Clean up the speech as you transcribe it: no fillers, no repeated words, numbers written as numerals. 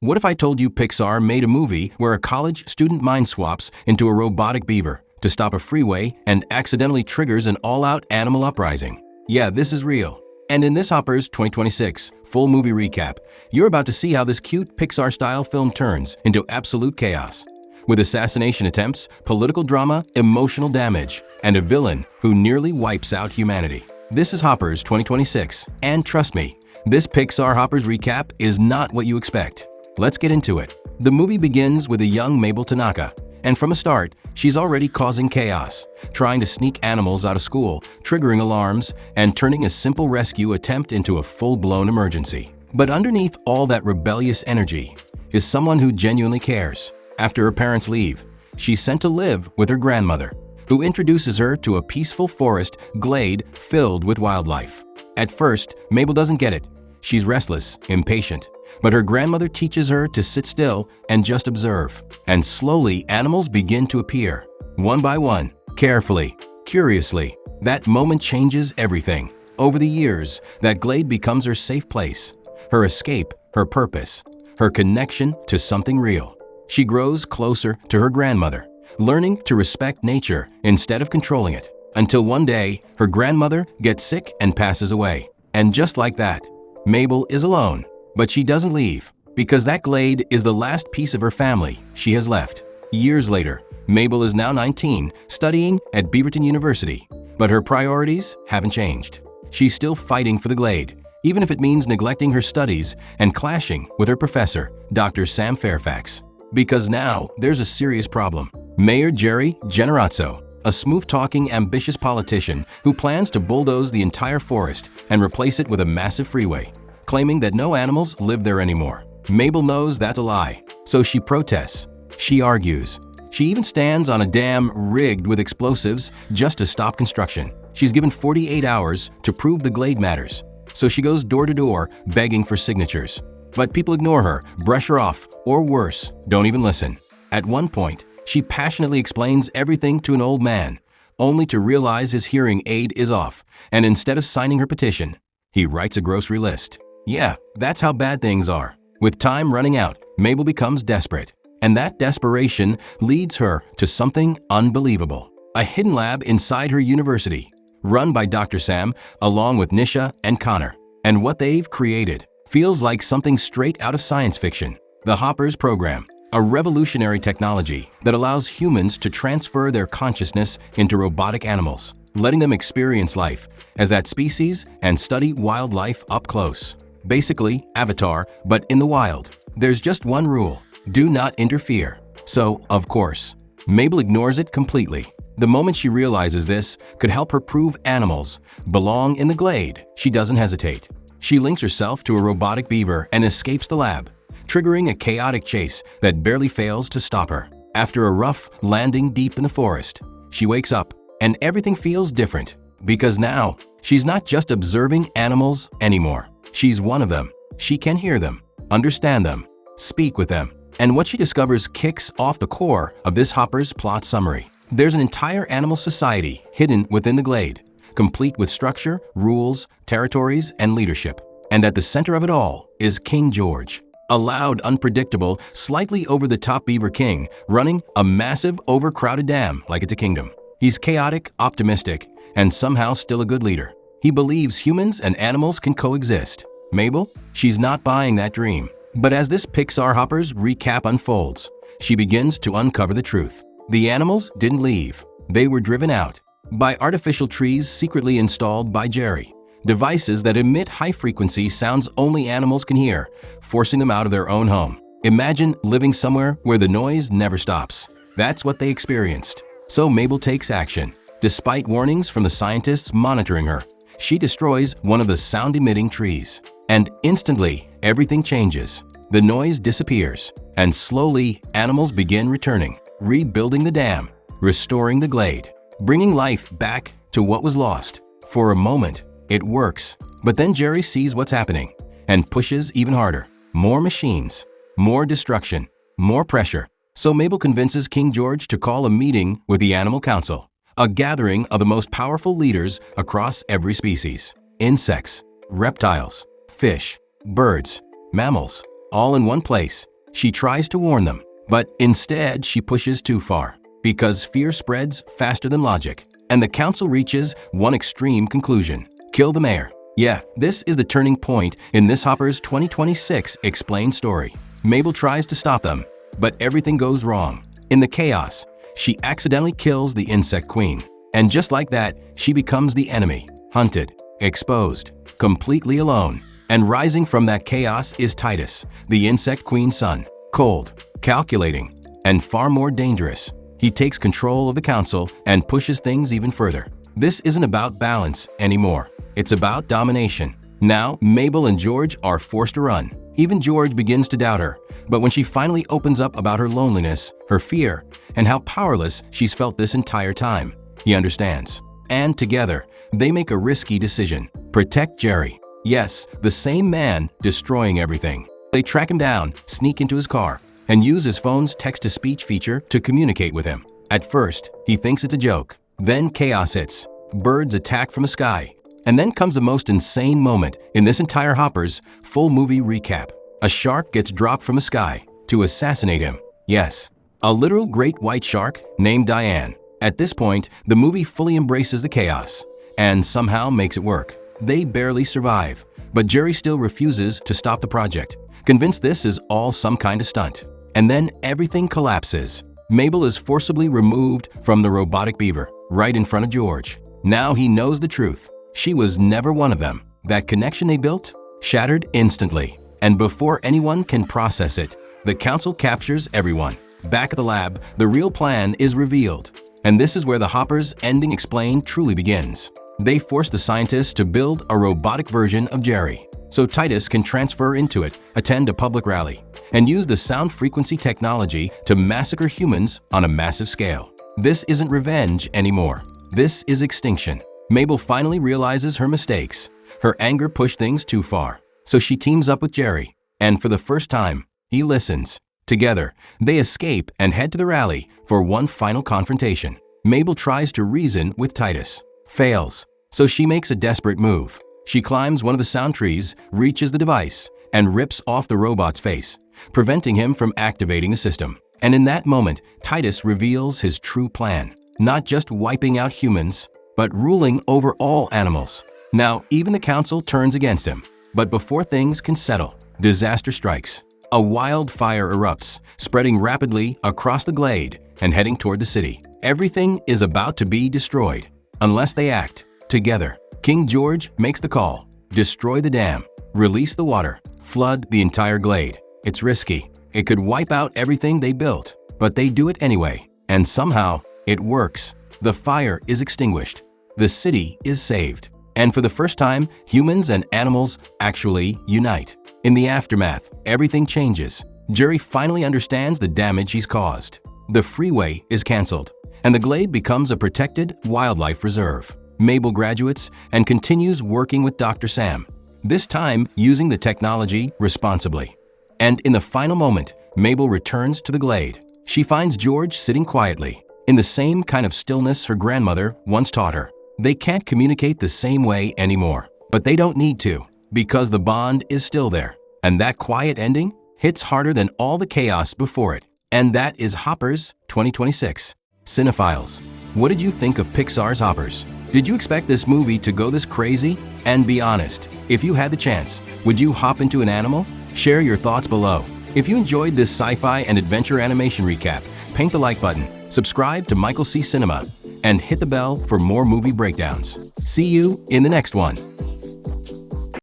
What if I told you Pixar made a movie where a college student mind swaps into a robotic beaver to stop a freeway and accidentally triggers an all-out animal uprising? Yeah, this is real. And in this Hoppers 2026 full movie recap, you're about to see how this cute Pixar-style film turns into absolute chaos. With assassination attempts, political drama, emotional damage, and a villain who nearly wipes out humanity. This is Hoppers 2026, and trust me, this Pixar Hoppers recap is not what you expect. Let's get into it. The movie begins with a young Mabel Tanaka, and from a start, she's already causing chaos, trying to sneak animals out of school, triggering alarms, and turning a simple rescue attempt into a full-blown emergency. But underneath all that rebellious energy is someone who genuinely cares. After her parents leave, she's sent to live with her grandmother, who introduces her to a peaceful forest glade filled with wildlife. At first, Mabel doesn't get it. She's restless, impatient, but her grandmother teaches her to sit still and just observe. And slowly, animals begin to appear, one by one, carefully, curiously. That moment changes everything. Over the years, that glade becomes her safe place, her escape, her purpose, her connection to something real. She grows closer to her grandmother, learning to respect nature instead of controlling it, until one day, her grandmother gets sick and passes away. And just like that, Mabel is alone, but she doesn't leave, because that glade is the last piece of her family she has left. Years later, Mabel is now 19, studying at Beaverton University, but her priorities haven't changed. She's still fighting for the glade, even if it means neglecting her studies and clashing with her professor, Dr. Sam Fairfax. Because now, there's a serious problem. Mayor Jerry Generazzo, a smooth-talking, ambitious politician who plans to bulldoze the entire forest and replace it with a massive freeway, claiming that no animals live there anymore. Mabel knows that's a lie, so she protests. She argues. She even stands on a dam rigged with explosives just to stop construction. She's given 48 hours to prove the glade matters, so she goes door to door begging for signatures. But people ignore her, brush her off, or worse, don't even listen. At one point, she passionately explains everything to an old man, only to realize his hearing aid is off, and instead of signing her petition, he writes a grocery list. Yeah, that's how bad things are. With time running out, Mabel becomes desperate, and that desperation leads her to something unbelievable. A hidden lab inside her university, run by Dr. Sam along with Nisha and Connor. And what they've created feels like something straight out of science fiction. The Hoppers program, a revolutionary technology that allows humans to transfer their consciousness into robotic animals, letting them experience life as that species and study wildlife up close. Basically, Avatar, but in the wild. There's just one rule: do not interfere. So, of course, Mabel ignores it completely. The moment she realizes this could help her prove animals belong in the glade, she doesn't hesitate. She links herself to a robotic beaver and escapes the lab, triggering a chaotic chase that barely fails to stop her. After a rough landing deep in the forest, she wakes up, and everything feels different. Because now, she's not just observing animals anymore. She's one of them. She can hear them, understand them, speak with them. And what she discovers kicks off the core of this Hopper's plot summary. There's an entire animal society hidden within the glade, complete with structure, rules, territories, and leadership. And at the center of it all is King George, a loud, unpredictable, slightly over-the-top beaver king running a massive, overcrowded dam like it's a kingdom. He's chaotic, optimistic, and somehow still a good leader. He believes humans and animals can coexist. Mabel? She's not buying that dream. But as this Pixar Hoppers recap unfolds, she begins to uncover the truth. The animals didn't leave. They were driven out by artificial trees secretly installed by Jerry. Devices that emit high-frequency sounds only animals can hear, forcing them out of their own home. Imagine living somewhere where the noise never stops. That's what they experienced. So Mabel takes action. Despite warnings from the scientists monitoring her, she destroys one of the sound-emitting trees. And instantly, everything changes. The noise disappears, and slowly, animals begin returning, rebuilding the dam, restoring the glade, bringing life back to what was lost. For a moment, it works. But then Jerry sees what's happening and pushes even harder. More machines, more destruction, more pressure. So Mabel convinces King George to call a meeting with the Animal Council, a gathering of the most powerful leaders across every species. Insects, reptiles, fish, birds, mammals, all in one place. She tries to warn them, but instead she pushes too far, because fear spreads faster than logic, and the council reaches one extreme conclusion: kill the mayor. Yeah, this is the turning point in this Hoppers 2026 explained story. Mabel tries to stop them, but everything goes wrong. In the chaos, she accidentally kills the insect queen. And just like that, she becomes the enemy, hunted, exposed, completely alone. And rising from that chaos is Titus, the insect queen's son. Cold, calculating, and far more dangerous. He takes control of the council and pushes things even further. This isn't about balance anymore. It's about domination. Now, Mabel and George are forced to run. Even George begins to doubt her, but when she finally opens up about her loneliness, her fear, and how powerless she's felt this entire time, he understands. And together, they make a risky decision: protect Jerry. Yes, the same man destroying everything. They track him down, sneak into his car, and use his phone's text-to-speech feature to communicate with him. At first, he thinks it's a joke. Then chaos hits. Birds attack from the sky. And then comes the most insane moment in this entire Hoppers full movie recap. A shark gets dropped from the sky to assassinate him. Yes, a literal great white shark named Diane. At this point, the movie fully embraces the chaos and somehow makes it work. They barely survive, but Jerry still refuses to stop the project, convinced this is all some kind of stunt. And then everything collapses. Mabel is forcibly removed from the robotic beaver right in front of George. Now he knows the truth. She was never one of them. That connection they built shattered instantly. And before anyone can process it, the council captures everyone. Back at the lab, the real plan is revealed. And this is where the Hoppers ending explained truly begins. They force the scientists to build a robotic version of Jerry, so Titus can transfer into it, attend a public rally, and use the sound frequency technology to massacre humans on a massive scale. This isn't revenge anymore. This is extinction. Mabel finally realizes her mistakes. Her anger pushed things too far, so she teams up with Jerry, and for the first time, he listens. Together, they escape and head to the rally for one final confrontation. Mabel tries to reason with Titus, fails, so she makes a desperate move. She climbs one of the sound trees, reaches the device, and rips off the robot's face, preventing him from activating the system. And in that moment, Titus reveals his true plan, not just wiping out humans, but ruling over all animals. Now, even the council turns against him. But before things can settle, disaster strikes. A wildfire erupts, spreading rapidly across the glade and heading toward the city. Everything is about to be destroyed, unless they act together. King George makes the call: destroy the dam, release the water, flood the entire glade. It's risky. It could wipe out everything they built, but they do it anyway. And somehow, it works. The fire is extinguished. The city is saved. And for the first time, humans and animals actually unite. In the aftermath, everything changes. Jerry finally understands the damage he's caused. The freeway is canceled, and the glade becomes a protected wildlife reserve. Mabel graduates and continues working with Dr. Sam, this time using the technology responsibly. And in the final moment, Mabel returns to the glade. She finds George sitting quietly, in the same kind of stillness her grandmother once taught her. They can't communicate the same way anymore, but they don't need to, because the bond is still there. And that quiet ending hits harder than all the chaos before it. And that is Hoppers 2026. Cinephiles, what did you think of Pixar's Hoppers? Did you expect this movie to go this crazy? And be honest, if you had the chance, would you hop into an animal? Share your thoughts below. If you enjoyed this sci-fi and adventure animation recap, paint the like button, subscribe to MichaelCCinema, and hit the bell for more movie breakdowns. See you in the next one.